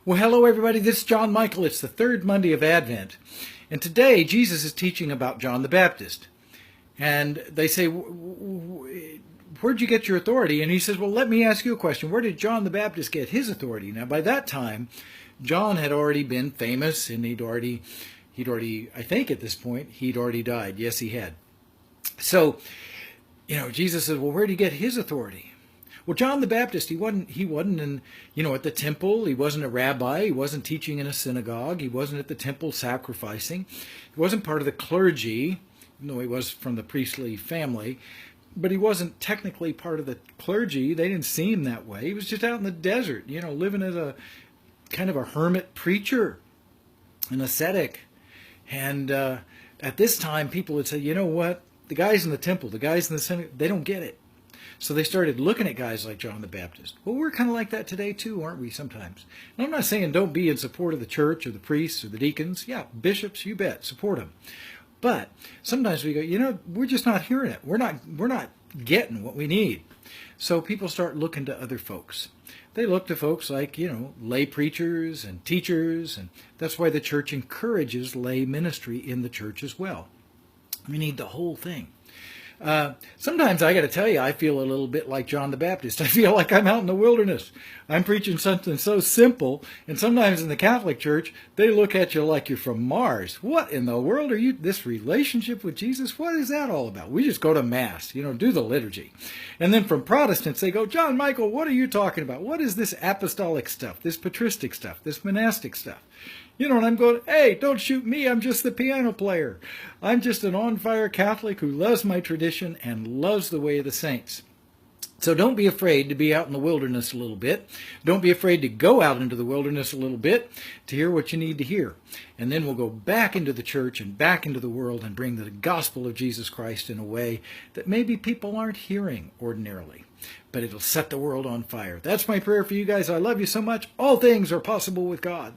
Well, hello everybody, this is John Michael. It's the third Monday of Advent. And today, Jesus is teaching about John the Baptist. And they say, where'd you get your authority? And he says, well, let me ask you a question. Where did John the Baptist get his authority? Now, by that time, John had already been famous, and he'd already, I think at this point, he'd already died. Yes, he had. So, Jesus says, well, where did he get his authority? Well, John the Baptist, he wasn't in, at the temple. He wasn't a rabbi. He wasn't teaching in a synagogue. He wasn't at the temple sacrificing. He wasn't part of the clergy, even though he was from the priestly family. But he wasn't technically part of the clergy. They didn't see him that way. He was just out in the desert, living as a kind of a hermit preacher, an ascetic. And at this time, people would say, you know what? The guys in the temple, the guys in the synagogue, they don't get it. So they started looking at guys like John the Baptist. Well, we're kind of like that today too, aren't we, sometimes? And I'm not saying don't be in support of the church or the priests or the deacons. Yeah, bishops, you bet, support them. But sometimes we go, we're just not hearing it. We're not getting what we need. So people start looking to other folks. They look to folks like, lay preachers and teachers, and that's why the church encourages lay ministry in the church as well. We need the whole thing. Sometimes I got to tell you, I feel a little bit like John the Baptist. I feel like I'm out in the wilderness. I'm preaching something so simple, and sometimes in the Catholic Church, they look at you like you're from Mars. What in the world are you, this relationship with Jesus, what is that all about? We just go to Mass, do the liturgy. And then from Protestants, they go, John Michael, what are you talking about? What is this apostolic stuff, this patristic stuff, this monastic stuff? And I'm going, hey, don't shoot me. I'm just the piano player. I'm just an on-fire Catholic who loves my tradition and loves the way of the saints. So don't be afraid to be out in the wilderness a little bit. Don't be afraid to go out into the wilderness a little bit to hear what you need to hear. And then we'll go back into the church and back into the world and bring the gospel of Jesus Christ in a way that maybe people aren't hearing ordinarily. But it'll set the world on fire. That's my prayer for you guys. I love you so much. All things are possible with God.